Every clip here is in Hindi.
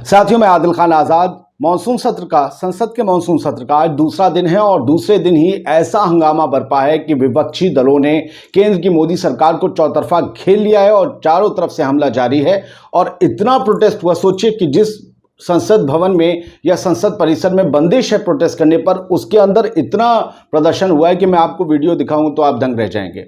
साथियों, मैं आदिल खान आजाद। मानसून सत्र का, संसद के मानसून सत्र का आज दूसरा दिन है और दूसरे दिन ही ऐसा हंगामा बरपा है कि विपक्षी दलों ने केंद्र की मोदी सरकार को चौतरफा घेर लिया है और चारों तरफ से हमला जारी है। और इतना प्रोटेस्ट हुआ, सोचिए कि जिस संसद भवन में या संसद परिसर में बंदिश है प्रोटेस्ट करने पर, उसके अंदर इतना प्रदर्शन हुआ है कि मैं आपको वीडियो दिखाऊं तो आप दंग रह जाएंगे।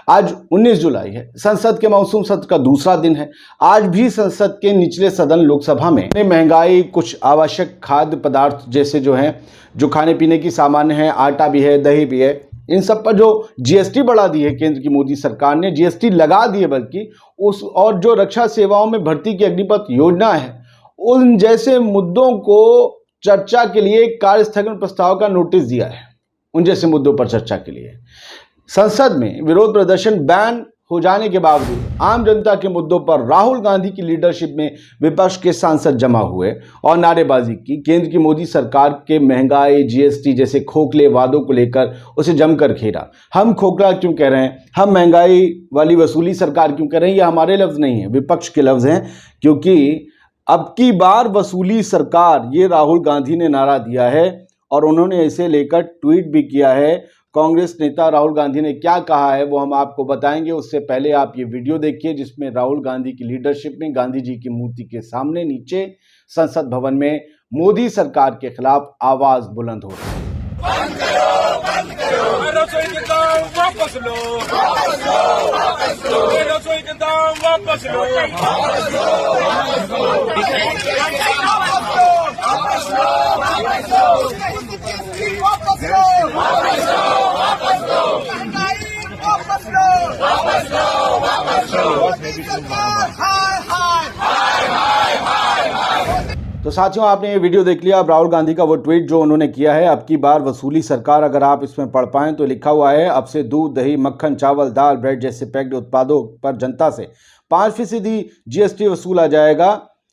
आज 19 जुलाई है, संसद के मानसून सत्र का दूसरा दिन है। आज भी संसद के निचले सदन लोकसभा में महंगाई, कुछ आवश्यक खाद्य पदार्थ जैसे जो खाने पीने की सामान है, आटा भी है, दही भी है, इन सब पर जो जीएसटी बढ़ा दी है केंद्र की मोदी सरकार ने, जीएसटी लगा दी है बल्कि उस, और जो रक्षा सेवाओं में भर्ती की अग्निपथ योजना है, उन जैसे मुद्दों को चर्चा के लिए कार्य स्थगन प्रस्ताव का नोटिस दिया है। उन जैसे मुद्दों पर चर्चा के लिए संसद में विरोध प्रदर्शन बैन हो जाने के बावजूद आम जनता के मुद्दों पर राहुल गांधी की लीडरशिप में विपक्ष के सांसद जमा हुए और नारेबाजी की। केंद्र की मोदी सरकार के महंगाई, जीएसटी जैसे खोखले वादों को लेकर उसे जमकर घेरा। हम खोखला क्यों कह रहे हैं, हम महंगाई वाली वसूली सरकार क्यों कह रहे हैं, ये हमारे लफ्ज नहीं है, विपक्ष के लफ्ज हैं। क्योंकि अब की बार वसूली सरकार, ये राहुल गांधी ने नारा दिया है और उन्होंने इसे लेकर ट्वीट भी किया है। कांग्रेस नेता राहुल गांधी ने क्या कहा है वो हम आपको बताएंगे। उससे पहले आप ये वीडियो देखिए जिसमें राहुल गांधी की लीडरशिप में गांधी जी की मूर्ति के सामने नीचे संसद भवन में मोदी सरकार के खिलाफ आवाज बुलंद हो रही है। रसोई के दाम वापस लो, वापस लो, वापस लो, रसोई के दाम वापस लो, वापस लो, वापस लो, वापस लो, वापस लो, वापस लो, वापस लो, वापस लो, वापस लो, वापस लो, वापस लो, हाय हाय हाय हाय हाय हाय। तो साथियों, आपने ये वीडियो देख लिया। अब राहुल गांधी का वो ट्वीट जो उन्होंने किया है, अब की बार वसूली सरकार, अगर आप इसमें पढ़ पाएं तो लिखा हुआ है, अब से दूध, दही, मक्खन, चावल, दाल, ब्रेड जैसे पैक्ड उत्पादों पर जनता से 5% जीएसटी वसूला जाएगा।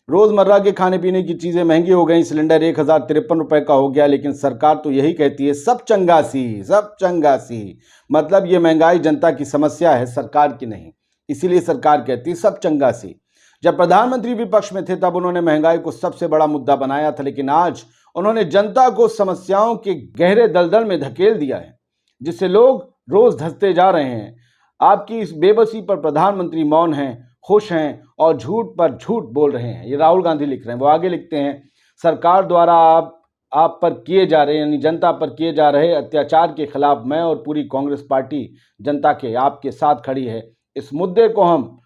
रोजमर्रा के खाने पीने की चीजें महंगी हो गई, सिलेंडर 1053 रुपए का हो गया, लेकिन सरकार तो यही कहती है सब चंगासी, सब चंगासी। मतलब ये महंगाई जनता की समस्या है, सरकार की नहीं, इसीलिए सरकार कहती है सब चंगासी। जब प्रधानमंत्री विपक्ष में थे तब उन्होंने महंगाई को सबसे बड़ा मुद्दा बनाया था, लेकिन आज उन्होंने जनता को समस्याओं के गहरे दलदल में धकेल दिया है, जिससे लोग रोज धंसते जा रहे हैं। आपकी इस बेबसी पर प्रधानमंत्री मौन हैं, खुश हैं और झूठ पर झूठ बोल रहे हैं। ये राहुल गांधी लिख रहे हैं। वो आगे लिखते हैं, सरकार द्वारा आप पर किए जा रहे, यानी जनता पर किए जा रहे अत्याचार के खिलाफ मैं और पूरी कांग्रेस पार्टी जनता के आपके साथ खड़ी है। इस मुद्दे को हम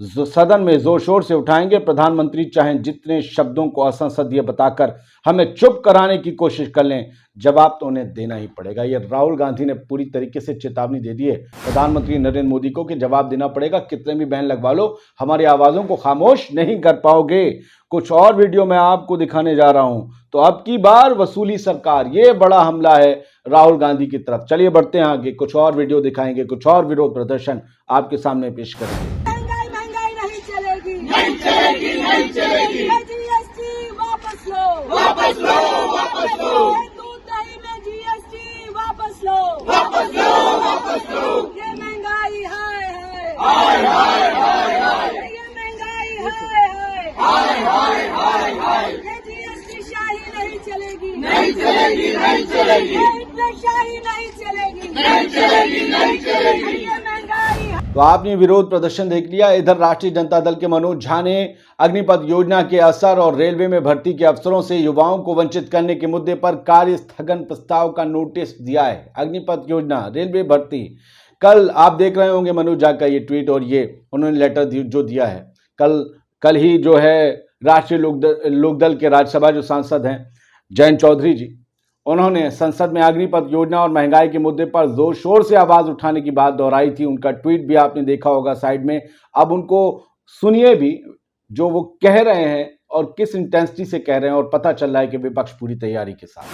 सदन में जोर शोर से उठाएंगे। प्रधानमंत्री चाहे जितने शब्दों को असंसदीय बताकर हमें चुप कराने की कोशिश कर लें, जवाब तो उन्हें देना ही पड़ेगा। ये राहुल गांधी ने पूरी तरीके से चेतावनी दे दी है प्रधानमंत्री नरेंद्र मोदी को कि जवाब देना पड़ेगा, कितने भी बैन लगवा लो, हमारी आवाजों को खामोश नहीं कर पाओगे। कुछ और वीडियो मैं आपको दिखाने जा रहा हूं। तो अब की बार वसूली सरकार, ये बड़ा हमला है राहुल गांधी की तरफ। चलिए बढ़ते हैं आगे, कुछ और वीडियो दिखाएंगे, कुछ और विरोध प्रदर्शन आपके सामने पेश करेंगे। नहीं चलेगी, नहीं चलेगी, जीएसटी वापस लो, वापस लो, वापस लो, दूध दही में जीएसटी वापस लो, वापस लो, वापस लो, ये महंगाई हाय हाय हाय हाय हाय हाय, ये महंगाई हाय हाय हाय हाय हाय हाय, ये जीएसटी शाही नहीं चलेगी, नहीं चलेगी, नहीं चलेगी, ये इतने शाही नहीं चलेगी, नहीं चलेगी, नहीं चलेगी। ये महंगाई। तो आपने विरोध प्रदर्शन देख लिया। इधर राष्ट्रीय जनता दल के मनोज झा ने अग्निपथ योजना के असर और रेलवे में भर्ती के अवसरों से युवाओं को वंचित करने के मुद्दे पर कार्य स्थगन प्रस्ताव का नोटिस दिया है। अग्निपथ योजना, रेलवे भर्ती, कल आप देख रहे होंगे मनोज झा का ये ट्वीट और ये उन्होंने लेटर जो दिया है। कल ही जो है राष्ट्रीय लोकदल के राज्यसभा जो सांसद हैं जयंत चौधरी जी, उन्होंने संसद में अग्निपथ योजना और महंगाई के मुद्दे पर जोर शोर से आवाज उठाने की बात दोहराई थी। उनका ट्वीट भी आपने देखा होगा साइड में। अब उनको सुनिए भी जो वो कह रहे हैं और किस इंटेंसिटी से कह रहे हैं, और पता चल रहा है कि विपक्ष पूरी तैयारी के साथ।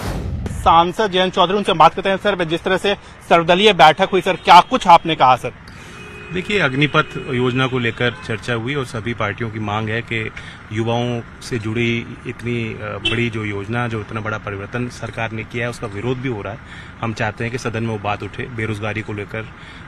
सांसद जयंत चौधरी, उनसे बात करते हैं। सर, जिस तरह से सर्वदलीय बैठक हुई, सर क्या कुछ आपने कहा? सर देखिए, अग्निपथ योजना को लेकर चर्चा हुई और सभी पार्टियों की मांग है कि युवाओं से जुड़ी इतनी बड़ी जो योजना, जो इतना बड़ा परिवर्तन सरकार ने किया है, उसका विरोध भी हो रहा है। हम चाहते हैं कि सदन में वो बात उठे, बेरोजगारी को लेकर,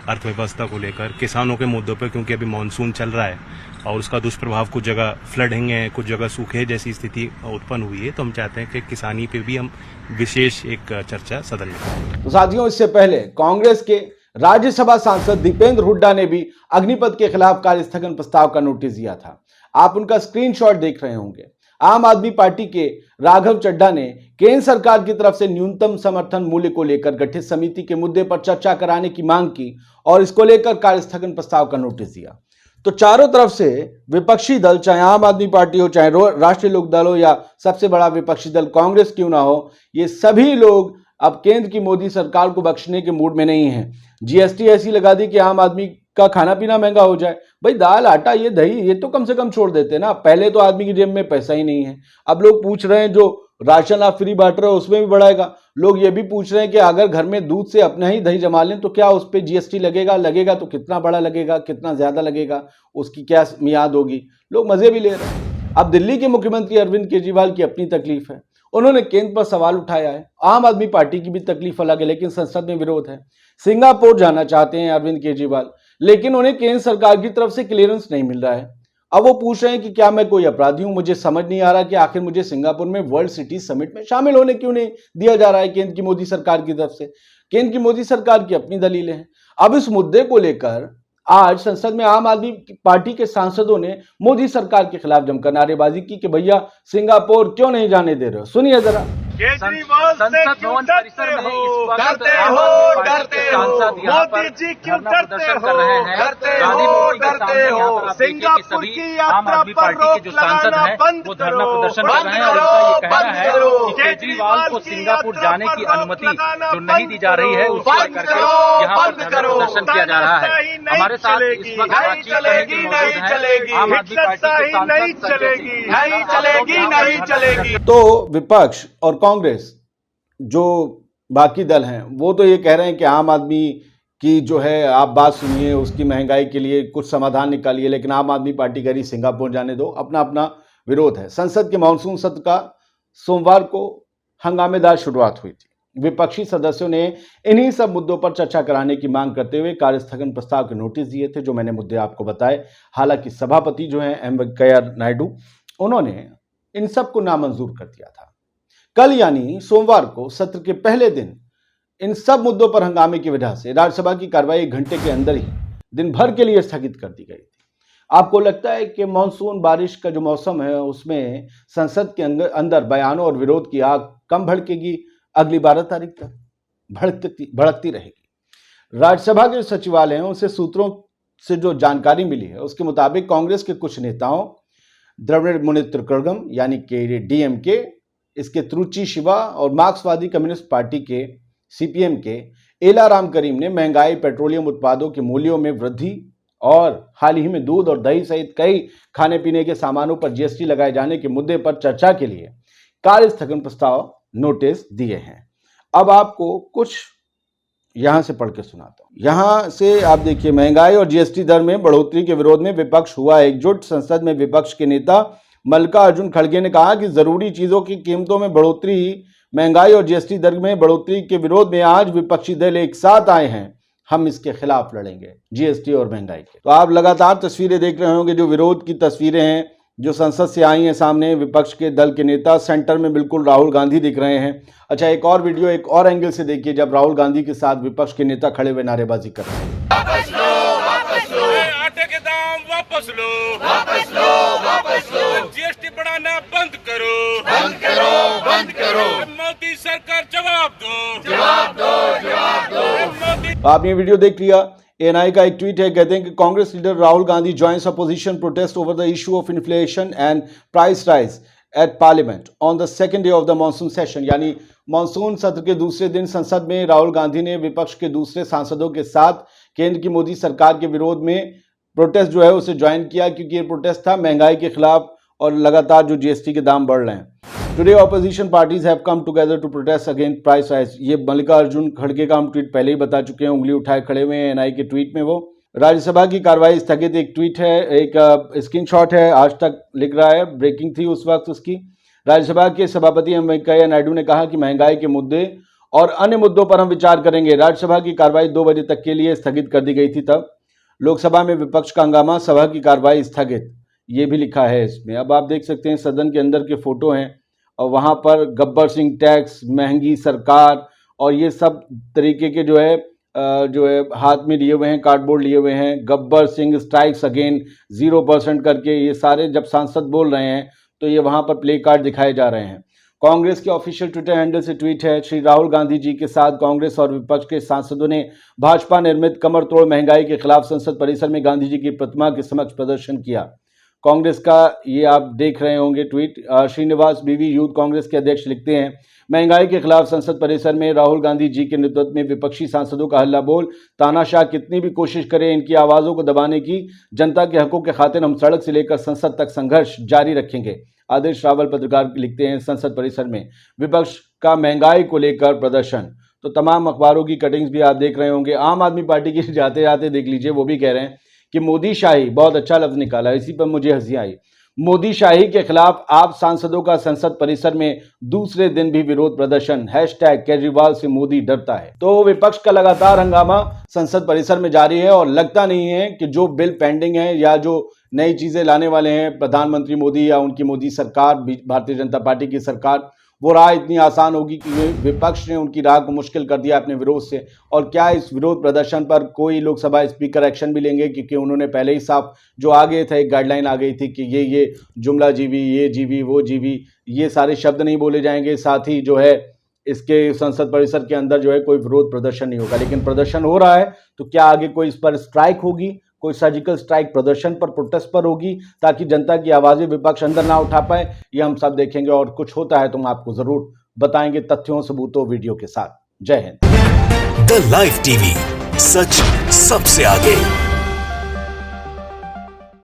अर्थव्यवस्था को लेकर, किसानों के मुद्दों पर, क्योंकि अभी मानसून चल रहा है और उसका दुष्प्रभाव कुछ जगह फ्लडिंग है, कुछ जगह सूखे जैसी स्थिति उत्पन्न हुई है। तो हम चाहते हैं कि किसानी पे भी हम विशेष एक चर्चा सदन में करें। तो साथियों, इससे पहले कांग्रेस के राज्यसभा सांसद दीपेंद्र हुड्डा ने भी अग्निपथ के खिलाफ कार्यस्थगन प्रस्ताव का नोटिस दिया था। आप उनका स्क्रीनशॉट देख रहे होंगे। आम आदमी पार्टी के राघव चड्ढा ने केंद्र सरकार की तरफ से न्यूनतम समर्थन मूल्य को लेकर गठित समिति के मुद्दे पर चर्चा कराने की मांग की और इसको लेकर कार्यस्थगन प्रस्ताव का नोटिस दिया। तो चारों तरफ से विपक्षी दल, चाहे आम आदमी पार्टी हो, चाहे राष्ट्रीय लोक दल हो या सबसे बड़ा विपक्षी दल कांग्रेस क्यों ना हो, ये सभी लोग अब केंद्र की मोदी सरकार को बख्शने के मूड में नहीं है। जीएसटी ऐसी लगा दी कि आम आदमी का खाना पीना महंगा हो जाए। भाई, दाल, आटा, ये दही, ये तो कम से कम छोड़ देते ना। पहले तो आदमी की जेब में पैसा ही नहीं है। अब लोग पूछ रहे हैं जो राशन आप फ्री बांट रहे हो उसमें भी बढ़ाएगा। लोग ये भी पूछ रहे हैं कि अगर घर में दूध से अपना ही दही जमा लें तो क्या उस पर जीएसटी लगेगा तो कितना बड़ा लगेगा, कितना ज्यादा लगेगा, उसकी क्या मियाद होगी। लोग मजे भी ले रहे हैं। अब दिल्ली के मुख्यमंत्री अरविंद केजरीवाल की अपनी तकलीफ है, उन्होंने केंद्र पर सवाल उठाया है। आम आदमी पार्टी की भी तकलीफ अलग है, लेकिन संसद में विरोध है। सिंगापुर जाना चाहते हैं अरविंद केजरीवाल, लेकिन उन्हें केंद्र सरकार की तरफ से क्लियरेंस नहीं मिल रहा है। अब वो पूछ रहे हैं कि क्या मैं कोई अपराधी हूं? मुझे समझ नहीं आ रहा कि आखिर मुझे सिंगापुर में वर्ल्ड सिटी समिट में शामिल होने क्यों नहीं दिया जा रहा है केंद्र की मोदी सरकार की तरफ से। केंद्र की मोदी सरकार की अपनी दलीलें हैं। अब इस मुद्दे को लेकर आज संसद में आम आदमी पार्टी के सांसदों ने मोदी सरकार के खिलाफ जमकर नारेबाजी की कि भैया सिंगापुर क्यों नहीं जाने दे रहे हो। सुनिए जरा। केजरीवाल से क्यों डरते हो? डरते हो, डरते हो। मोदी जी क्यों डरते हो? डरते हो, डरते हो। सिंगापुर की यात्रा पर रोक लगाना बंद करो, बंद करो, बंद करो। केजरीवाल को सिंगापुर जाने की अनुमति जो नहीं दी जा रही है उसको करके यहाँ पर धरना प्रदर्शन किया जा रहा है। हमारे साथ इस वक्त नहीं चलेगी, नहीं चलेगी, नहीं चलेगी, नहीं चलेगी, नहीं चलेगी। तो विपक्ष और कांग्रेस, जो बाकी दल हैं, वो तो ये कह रहे हैं कि आम आदमी की जो है आप बात सुनिए, उसकी महंगाई के लिए कुछ समाधान निकालिए, लेकिन आम आदमी पार्टी कह रही सिंगापुर जाने दो। अपना अपना विरोध है। संसद के मानसून सत्र का सोमवार को हंगामेदार शुरुआत हुई थी। विपक्षी सदस्यों ने इन्हीं सब मुद्दों पर चर्चा कराने की मांग करते हुए कार्यस्थगन प्रस्ताव के नोटिस दिए थे, जो मैंने मुद्दे आपको बताए। हालांकि सभापति जो हैं एम वेंकैया नायडू, उन्होंने इन सब को नामंजूर कर दिया था। कल यानी सोमवार को सत्र के पहले दिन इन सब मुद्दों पर हंगामे की वजह से राज्यसभा की कार्रवाई 1 घंटे के अंदर ही दिन भर के लिए स्थगित कर दी गई थी। आपको लगता है कि मानसून बारिश का जो मौसम है उसमें संसद के अंदर बयानों और विरोध की आग कम भड़केगी? अगली 12 तारीख तक भड़कती रहेगी। राज्यसभा के सचिवालय हैं, उनसे सूत्रों से जो जानकारी मिली है उसके मुताबिक कांग्रेस के कुछ नेताओं, द्रविड़ मुनेत्र कड़गम यानी कि डीएमके, इसके त्रुचि शिवा और मार्क्सवादी कम्युनिस्ट पार्टी के सीपीएम के एला राम करीम ने महंगाई, पेट्रोलियम उत्पादों के मूल्यों में वृद्धि और हाल ही में दूध और दही सहित कई खाने पीने के सामानों पर जीएसटी लगाए जाने के मुद्दे पर चर्चा के लिए कार्यस्थगन प्रस्ताव नोटिस दिए हैं। अब आपको कुछ यहां से पढ़ के सुनाता हूं। यहां से आप देखिए, महंगाई और जीएसटी दर में बढ़ोतरी के विरोध में विपक्ष हुआ एकजुट। संसद में विपक्ष के नेता मल्लिकार्जुन खड़गे ने कहा कि जरूरी चीजों की कीमतों में बढ़ोतरी, महंगाई और जीएसटी दर में बढ़ोतरी के विरोध में आज विपक्षी दल एक साथ आए हैं। हम इसके खिलाफ लड़ेंगे, जीएसटी और महंगाई के। तो आप लगातार तस्वीरें देख रहे होंगे, जो विरोध की तस्वीरें हैं जो संसद से आई हैं सामने। विपक्ष के दल के नेता सेंटर में बिल्कुल राहुल गांधी दिख रहे हैं। अच्छा, एक और वीडियो एक और एंगल से देखिए, जब राहुल गांधी के साथ विपक्ष के नेता खड़े हुए नारेबाजी कर रहे हैं। वापस लो, वापस लो, आटे के दाम वापस लो, वापस लो, वापस लो, जीएसटी बढ़ाना बंद करो, बंद करो, बंद करो, मोदी सरकार जवाब दो, जवाब दो, जवाब दो। आपने ये वीडियो देख लिया। एएनआई का एक ट्वीट है, कहते हैं कि Congress leader Rahul Gandhi joins opposition protest over the issue of inflation and price rise at Parliament on the second day of the monsoon session. यानी मानसून सत्र के दूसरे दिन संसद में राहुल गांधी ने विपक्ष के दूसरे सांसदों के साथ केंद्र की मोदी सरकार के विरोध में प्रोटेस्ट जो है उसे ज्वाइन किया, क्योंकि ये प्रोटेस्ट था महंगाई के खिलाफ और लगातार जो जीएसटी के दाम बढ़ रहे हैं। Today opposition parties have come together to protest against price rise. ये मल्लिकार्जुन खड़गे का हम ट्वीट पहले ही बता चुके हैं, उंगली उठाए खड़े हुए हैं एएनआई के ट्वीट में वो। राज्यसभा की कार्रवाई स्थगित, एक ट्वीट है, एक स्क्रीनशॉट है, आज तक लिख रहा है, ब्रेकिंग थी उस वक्त उसकी। राज्यसभा के सभापति एम वेंकैया नायडू ने कहा कि महंगाई के मुद्दे और अन्य मुद्दों पर हम विचार करेंगे। राज्यसभा की कार्रवाई 2 बजे तक के लिए स्थगित कर दी गई थी। तब लोकसभा में विपक्ष का हंगामा, सभा की कार्रवाई स्थगित, ये भी लिखा है इसमें। अब आप देख सकते हैं सदन के अंदर के फोटो हैं और वहां पर गब्बर सिंह टैक्स, महंगी सरकार और ये सब तरीके के जो है हाथ में लिए हुए हैं, कार्डबोर्ड लिए हुए हैं, गब्बर सिंह स्ट्राइक्स अगेन 0% करके, ये सारे जब सांसद बोल रहे हैं तो ये वहां पर प्ले कार्ड दिखाए जा रहे हैं। कांग्रेस के ऑफिशियल ट्विटर हैंडल से ट्वीट है, श्री राहुल गांधी जी के साथ कांग्रेस और विपक्ष के सांसदों ने भाजपा निर्मित कमर तोड़ महंगाई के खिलाफ संसद परिसर में गांधी जी की प्रतिमा के समक्ष प्रदर्शन किया। कांग्रेस का ये आप देख रहे होंगे ट्वीट। श्रीनिवास बीवी यूथ कांग्रेस के अध्यक्ष लिखते हैं, महंगाई के खिलाफ संसद परिसर में राहुल गांधी जी के नेतृत्व में विपक्षी सांसदों का हल्ला बोल, तानाशाह कितनी भी कोशिश करें इनकी आवाजों को दबाने की, जनता के हकों के खातिर हम सड़क से लेकर संसद तक संघर्ष जारी रखेंगे। आदेश रावल पत्रकार लिखते हैं, संसद परिसर में विपक्ष का महंगाई को लेकर प्रदर्शन। तो तमाम अखबारों की कटिंग्स भी आप देख रहे होंगे। आम आदमी पार्टी के जाते जाते देख लीजिए, वो भी कह रहे हैं कि मोदी शाही, बहुत अच्छा लफ्ज निकाला, इसी पर मुझे हंसी आई। मोदी शाही के खिलाफ आप सांसदों का संसद परिसर में दूसरे दिन भी विरोध प्रदर्शन, #केजरीवाल से मोदी डरता है। तो विपक्ष का लगातार हंगामा संसद परिसर में जारी है और लगता नहीं है कि जो बिल पेंडिंग है या जो नई चीजें लाने वाले हैं प्रधानमंत्री मोदी या उनकी मोदी सरकार, भारतीय जनता पार्टी की सरकार, वो राह इतनी आसान होगी कि विपक्ष ने उनकी राह को मुश्किल कर दिया अपने विरोध से। और क्या इस विरोध प्रदर्शन पर कोई लोकसभा स्पीकर एक्शन भी लेंगे, क्योंकि उन्होंने पहले ही साफ जो आ गए थे, एक गाइडलाइन आ गई थी कि ये जुमला जीवी, ये जीवी, वो जीवी, ये सारे शब्द नहीं बोले जाएंगे। साथ ही जो है इसके संसद परिसर के अंदर जो है कोई विरोध प्रदर्शन नहीं होगा। लेकिन प्रदर्शन हो रहा है तो क्या आगे कोई इस पर स्ट्राइक होगी, कोई सर्जिकल स्ट्राइक प्रदर्शन पर, प्रोटेस्ट पर होगी, ताकि जनता की आवाजें विपक्ष अंदर ना उठा पाए, ये हम सब देखेंगे। और कुछ होता है तो हम आपको जरूर बताएंगे तथ्यों सबूतों वीडियो के साथ। जय हिंद। द लाइव टीवी, सच सबसे आगे।